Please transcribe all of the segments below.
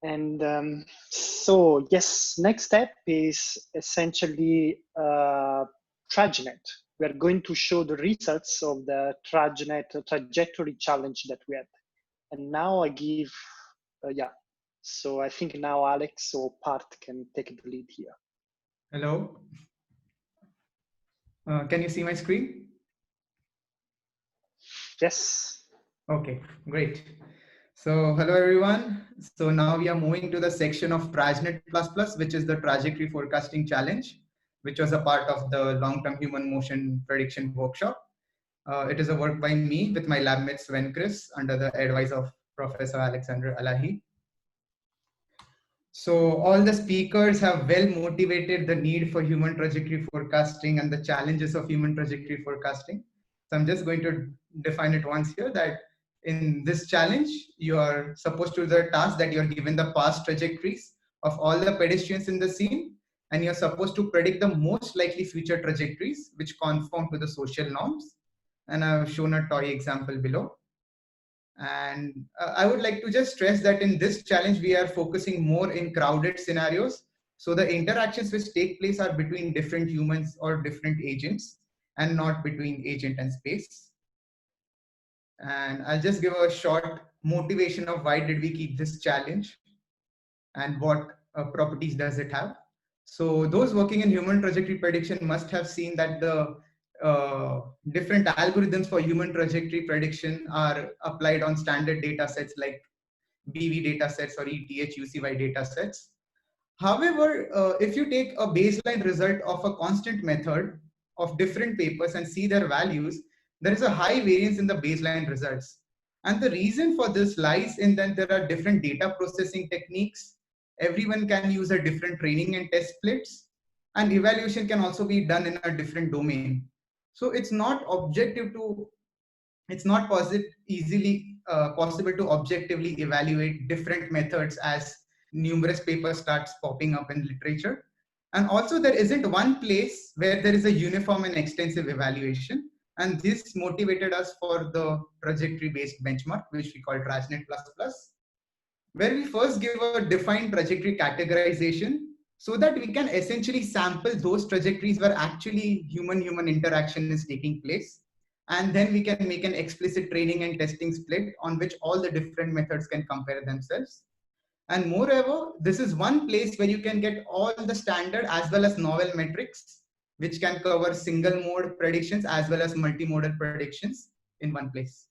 And so, yes, next step is essentially TrajNet. We are going to show the results of the TrajNet trajectory challenge that we had. And now I give, yeah. So I think now Alex or Part can take the lead here. Hello. Can you see my screen? Yes. Okay, great. So hello everyone. So now we are moving to the section of TrajNet++, which is the trajectory forecasting challenge, which was a part of the long-term human motion prediction workshop. It is a work by me with my lab mate Sven Chris under the advice of Professor Alexander Alahi. So all the speakers have well motivated the need for human trajectory forecasting and the challenges of human trajectory forecasting. So I'm just going to define it once here that in this challenge, you are supposed to do the task that you're given the past trajectories of all the pedestrians in the scene, and you're supposed to predict the most likely future trajectories which conform to the social norms. And I've shown a toy example below. And I would like to just stress that in this challenge, we are focusing more in crowded scenarios. So the interactions which take place are between different humans or different agents and not between agent and space. And I'll just give a short motivation of why did we keep this challenge and what properties does it have. So those working in human trajectory prediction must have seen that the different algorithms for human trajectory prediction are applied on standard data sets like BV data sets or ETH UCY data sets. However, if you take a baseline result of a constant method of different papers and see their values, there is a high variance in the baseline results. And the reason for this lies in that there are different data processing techniques. Everyone can use a different training and test splits, and evaluation can also be done in a different domain. So it's not easily possible to objectively evaluate different methods as numerous papers starts popping up in literature. And also there isn't one place where there is a uniform and extensive evaluation. And this motivated us for the trajectory based benchmark, which we call TrajNet++, where we first give a defined trajectory categorization so that we can essentially sample those trajectories where actually human-human interaction is taking place. And then we can make an explicit training and testing split on which all the different methods can compare themselves. And moreover, this is one place where you can get all the standard as well as novel metrics, which can cover single mode predictions as well as multimodal predictions in one place.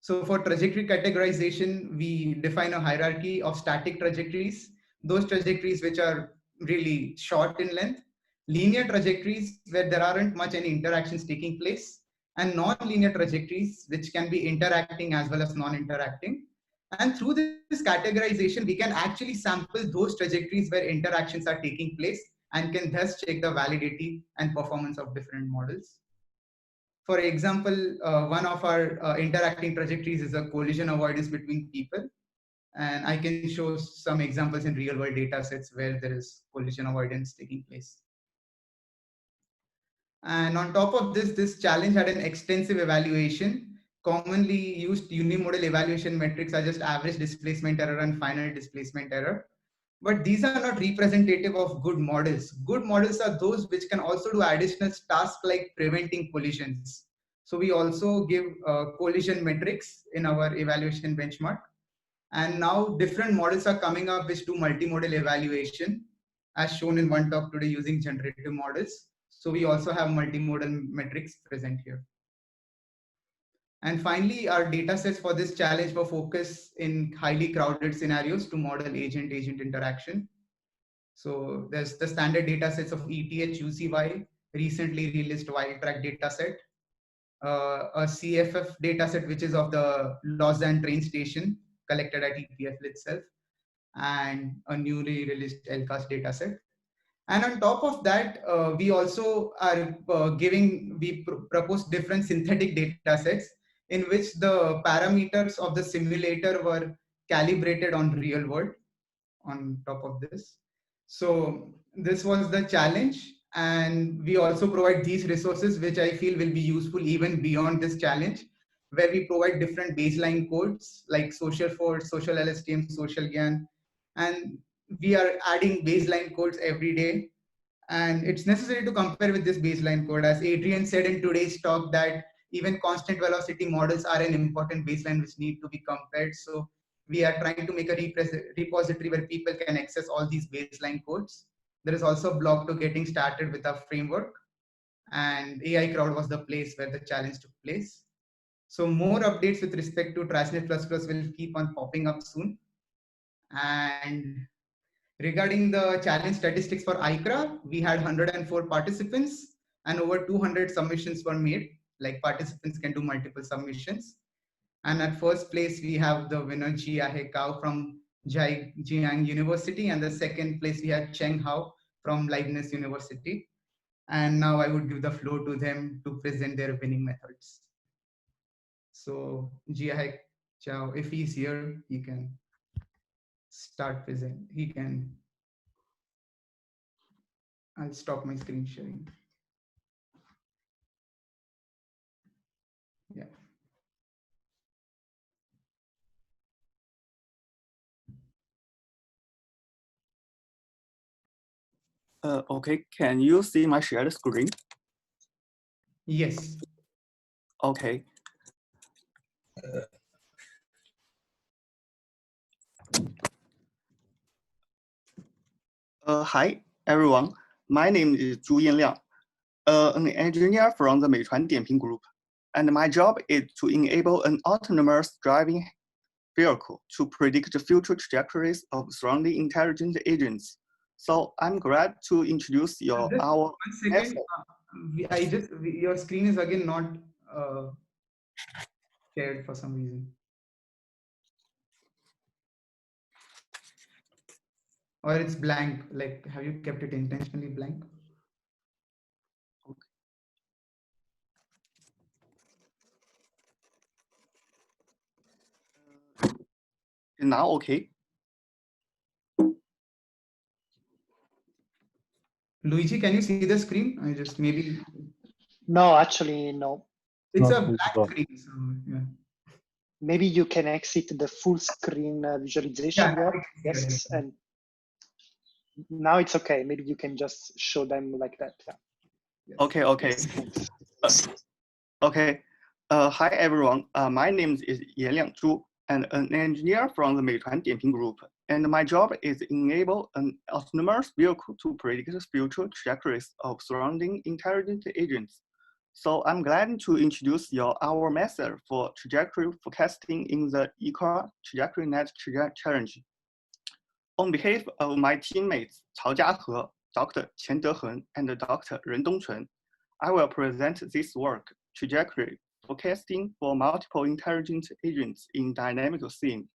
So for trajectory categorization, we define a hierarchy of static trajectories, those trajectories which are really short in length, linear trajectories where there aren't much any interactions taking place, and non-linear trajectories which can be interacting as well as non-interacting. And through this categorization, we can actually sample those trajectories where interactions are taking place and can thus check the validity and performance of different models. For example, one of our interacting trajectories is a collision avoidance between people. And I can show some examples in real world data sets where there is collision avoidance taking place. And on top of this, this challenge had an extensive evaluation. Commonly used unimodal evaluation metrics are just average displacement error and final displacement error. But these are not representative of good models. Good models are those which can also do additional tasks like preventing collisions. So we also give collision metrics in our evaluation benchmark. And now different models are coming up which do multimodal evaluation, as shown in one talk today using generative models. So we also have multimodal metrics present here. And finally, our data sets for this challenge were focused in highly crowded scenarios to model agent-agent interaction. So there's the standard data sets of ETH, UCY, recently released wild track data set, a CFF data set, which is of the Lausanne train station collected at EPFL itself, and a newly released LCAS data set. And on top of that, we also are propose different synthetic data sets in which the parameters of the simulator were calibrated on real world on top of this. So this was the challenge. And we also provide these resources, which I feel will be useful even beyond this challenge. where we provide different baseline codes like social force, social LSTM, social GAN, and we are adding baseline codes every day. And it's necessary to compare with this baseline code. As Adrian said in today's talk, that even constant velocity models are an important baseline which need to be compared. So we are trying to make a repository where people can access all these baseline codes. There is also a blog to getting started with our framework, and AI Crowd was the place where the challenge took place. So more updates with respect to TrajNet++ will keep on popping up soon. And regarding the challenge statistics for ICRA, we had 104 participants and over 200 submissions were made. Like participants can do multiple submissions. And at first place, we have the winner Jiahe Kao from Jiang University. And the second place, we had Cheng Hao from Leibniz University. And now I would give the floor to them to present their winning methods. So Jiahe Chao, if he's here, he can start present. He can. I'll stop my screen sharing. Yeah. Okay, can you see my shared screen? Yes. Okay. Hi, everyone. My name is Zhu Yanliang, an engineer from the Meituan Dianping Group, and my job is to enable an autonomous driving vehicle to predict the future trajectories of surrounding intelligent agents. So I'm glad to introduce our. 1 second. Your screen is again not shared for some reason. Or it's blank. Like, have you kept it intentionally blank? Now okay. Luigi, can you see the screen? I just maybe. No, actually, no. It's a black screen. So, yeah. Maybe you can exit the full screen visualization Yeah, here. Yes, and now it's okay. Maybe you can just show them like that. Yeah. Yes. Okay, okay. Yes, Okay. Hi, everyone. My name is Yanliang Zhu, and an engineer from the Meituan Dianping Group. And my job is to enable an autonomous vehicle to predict future trajectories of surrounding intelligent agents. So I'm glad to introduce our method for trajectory forecasting in the ICRA TrajNet Challenge. On behalf of my teammates Cao Jiahe, Dr. Qian Deheng, and Dr. Ren Dongchun, I will present this work, trajectory forecasting for multiple intelligent agents in dynamic scene.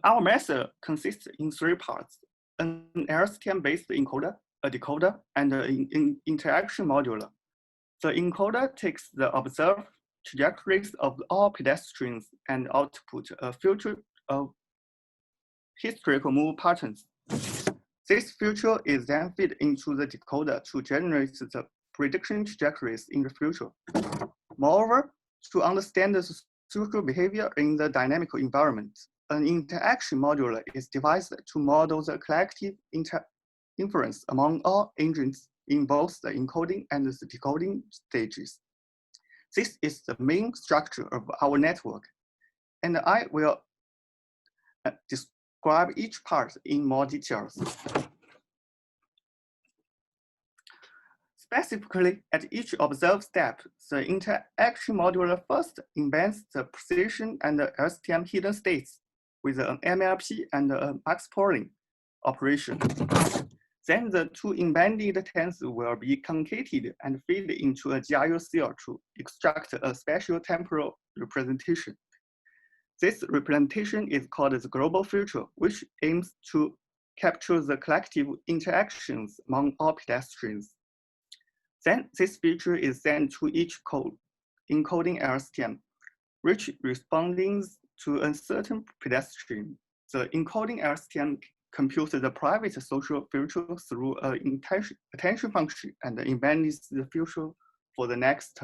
Our method consists in 3 parts: an LSTM-based encoder, a decoder, and an interaction module. The encoder takes the observed trajectories of all pedestrians and output a filter of historical move patterns. This filter is then fed into the decoder to generate the prediction trajectories in the future. Moreover, to understand the social behavior in the dynamic environment, an interaction module is devised to model the collective inference among all agents in both the encoding and the decoding stages. This is the main structure of our network, and I will describe each part in more details. Specifically, at each observed step, the interaction module first embeds the precision and the LSTM hidden states with an MLP and a max polling operation. Then the 2 embedded tens will be concatenated and fed into a GRU cell to extract a special temporal representation. This representation is called the global filter, which aims to capture the collective interactions among all pedestrians. Then this feature is sent to each code, encoding LSTM, which responding to a certain pedestrian. The encoding LSTM compute the private social future through an attention function and embeds the future for the next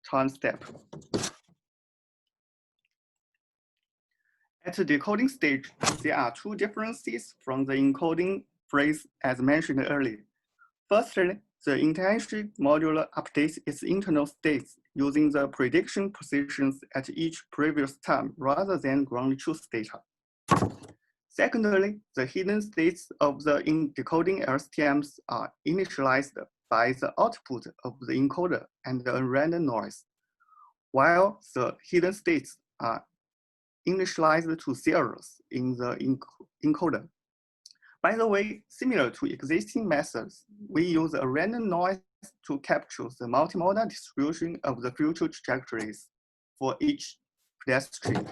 turn step. At the decoding stage, there are two differences from the encoding phase as mentioned earlier. Firstly, the intention module updates its internal states using the prediction positions at each previous time rather than ground truth data. Secondly, the hidden states of the decoding LSTMs are initialized by the output of the encoder and a random noise, while the hidden states are initialized to zeros in the encoder. By the way, similar to existing methods, we use a random noise to capture the multimodal distribution of the future trajectories for each pedestrian.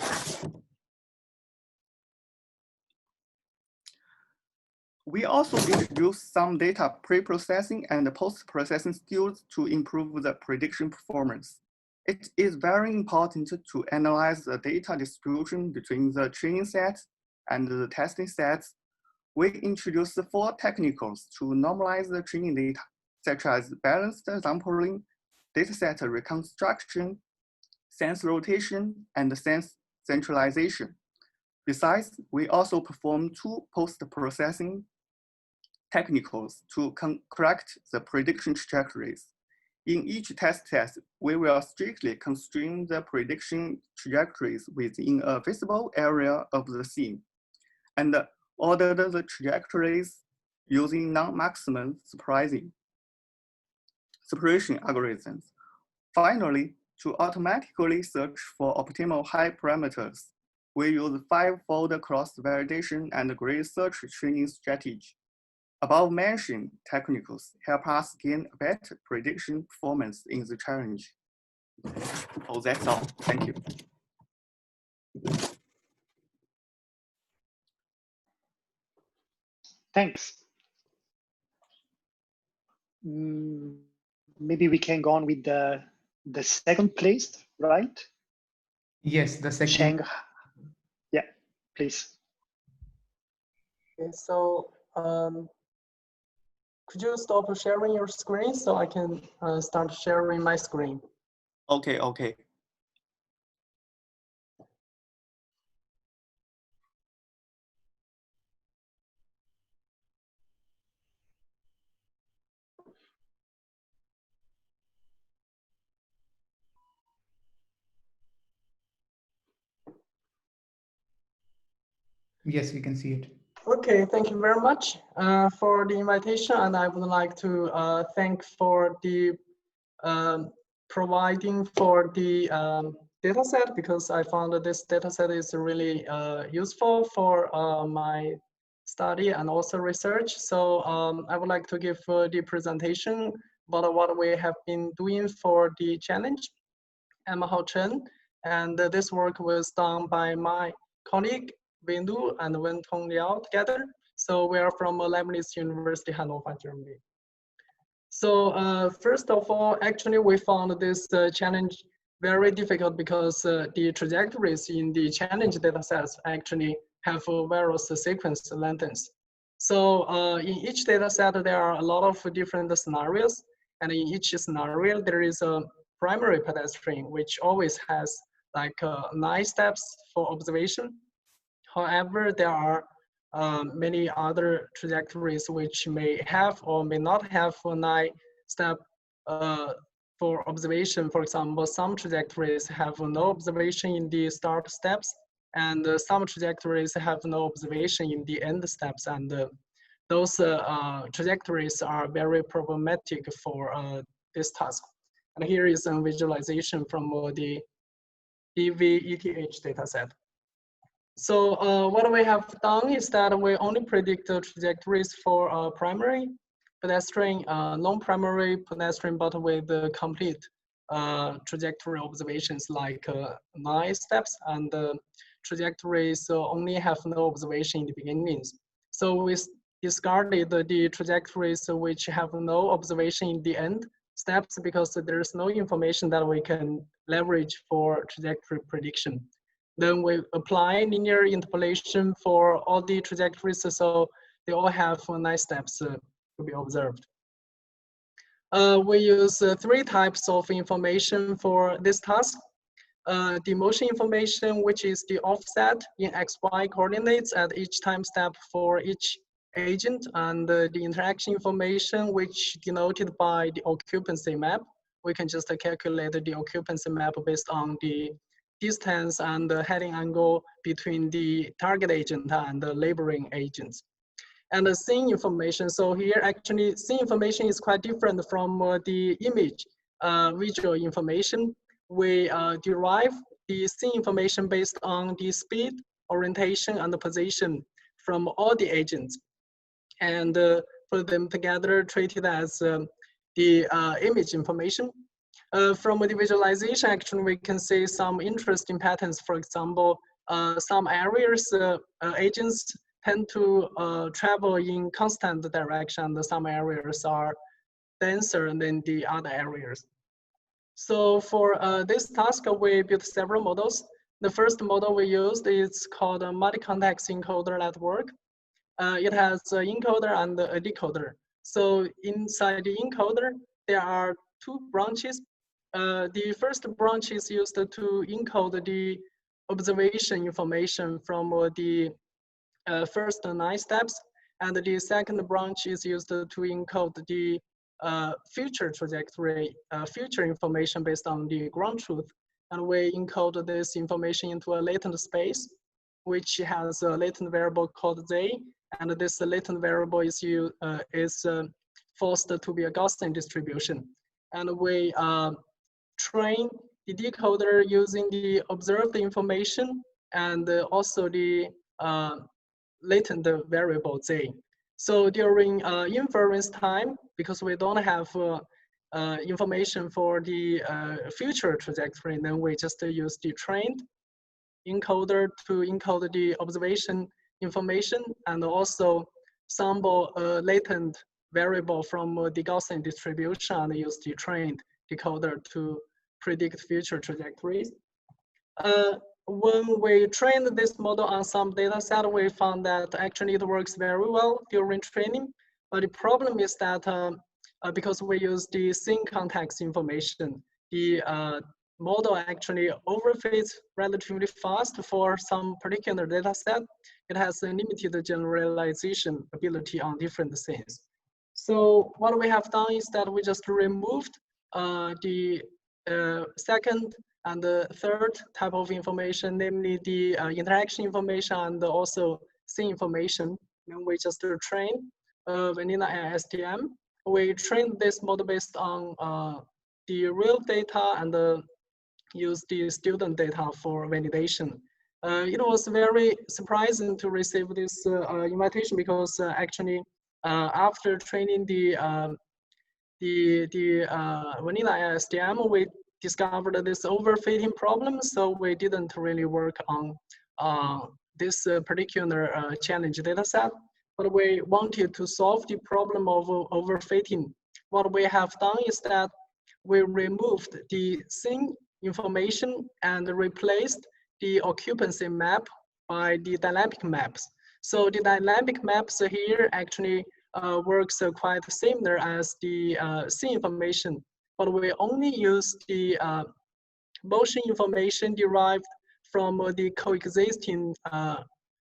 We also introduced some data pre-processing and post-processing skills to improve the prediction performance. It is very important to analyze the data distribution between the training sets and the testing sets. We introduced 4 techniques to normalize the training data, such as balanced sampling, dataset reconstruction, sense rotation, and sense centralization. Besides, we also perform 2 post-processing techniques to correct the prediction trajectories. In each test set, we will strictly constrain the prediction trajectories within a visible area of the scene, and order the trajectories using non-maximum separation algorithms. Finally, to automatically search for optimal high parameters, we use 5-fold cross-validation and grid search training strategy. Above-mentioned techniques help us gain a better prediction performance in the challenge. Oh, that's all. Thank you. Thanks. Maybe we can go on with the second place, right? Yes, the second. Sheng. Yeah, please. Okay, so could you stop sharing your screen so I can start sharing my screen? Okay, okay. Yes, we can see it. Okay, thank you very much for the invitation, and I would like to thank for the providing for the dataset, because I found that this dataset is really useful for my study and also research. So I would like to give the presentation about what we have been doing for the challenge. I'm Hao Chen, and this work was done by my colleague Wei Nu and Wentong Liao together. So we are from Leibniz University, Hannover, Germany. So first of all, actually we found this challenge very difficult because the trajectories in the challenge datasets actually have various sequence lengths. So in each dataset, there are a lot of different scenarios, and in each scenario, there is a primary pedestrian, which always has like 9 steps for observation. However, there are many other trajectories which may have or may not have a 9 step for observation. For example, some trajectories have no observation in the start steps, and some trajectories have no observation in the end steps. And those trajectories are very problematic for this task. And here is a visualization from the DVETH dataset. So what we have done is that we only predict the trajectories for primary pedestrian, non-primary pedestrian, but with the complete trajectory observations like 9 steps, and trajectories only have no observation in the beginnings. So we discarded the trajectories which have no observation in the end steps because there is no information that we can leverage for trajectory prediction. then we apply linear interpolation for all the trajectories, so they all have 9 steps to be observed. We use 3 types of information for this task. The motion information, which is the offset in XY coordinates at each time step for each agent, and the interaction information, which denoted by the occupancy map. We can just calculate the occupancy map based on the distance and the heading angle between the target agent and the laboring agents. And the scene information, so here actually scene information is quite different from the image visual information. We derive the scene information based on the speed, orientation, and the position from all the agents, and put them together, treated as the image information. From the visualization, actually, we can see some interesting patterns. For example, some areas, agents tend to travel in constant direction, and some areas are denser than the other areas. So for this task, we built several models. The first model we used is called a multi-context encoder network. It has an encoder and a decoder. So inside the encoder, there are 2 branches. The first branch is used to encode the observation information from the first 9 steps, and the second branch is used to encode the future trajectory, future information based on the ground truth. And we encode this information into a latent space, which has a latent variable called Z, and this latent variable is forced to be a Gaussian distribution. And we train the decoder using the observed information and also the latent variable Z. So during inference time, because we don't have information for the future trajectory, then we just use the trained encoder to encode the observation information and also sample a latent variable from the Gaussian distribution and use the trained decoder to predict future trajectories. When we trained this model on some data set, we found that actually it works very well during training. But the problem is that because we use the scene context information, the model actually overfits relatively fast for some particular data set. It has a limited generalization ability on different scenes. So what we have done is that we just removed the second and the third type of information, namely the interaction information and also scene information. And we just train vanilla STM. We trained this model based on the real data and use the student data for validation. It was very surprising to receive this invitation because actually after training the vanilla STM, we discovered this overfitting problem, so we didn't really work on this particular challenge data set, but we wanted to solve the problem of overfitting. What we have done is that we removed the scene information and replaced the occupancy map by the dynamic maps. So the dynamic maps here actually works quite similar as the scene information, but we only use the motion information derived from the coexisting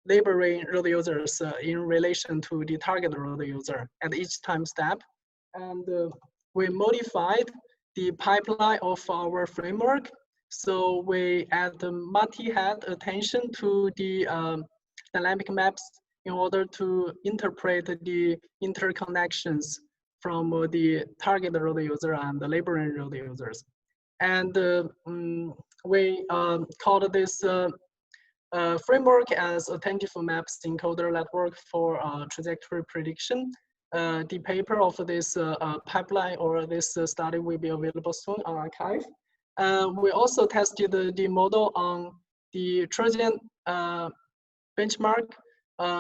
laboring road users in relation to the target road user at each time step. And we modified the pipeline of our framework. So we add multi-head attention to the dynamic maps in order to interpret the interconnections from the target road user and the laboring road users. And we called this framework as attentive maps encoder network for trajectory prediction. The paper of this pipeline or this study will be available soon on archive. We also tested the model on the TrajNet benchmark.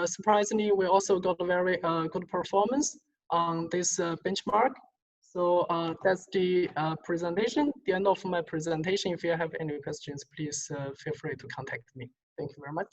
Surprisingly, we also got a very good performance on this benchmark. So that's the presentation, the end of my presentation. If you have any questions, please feel free to contact me. Thank you very much.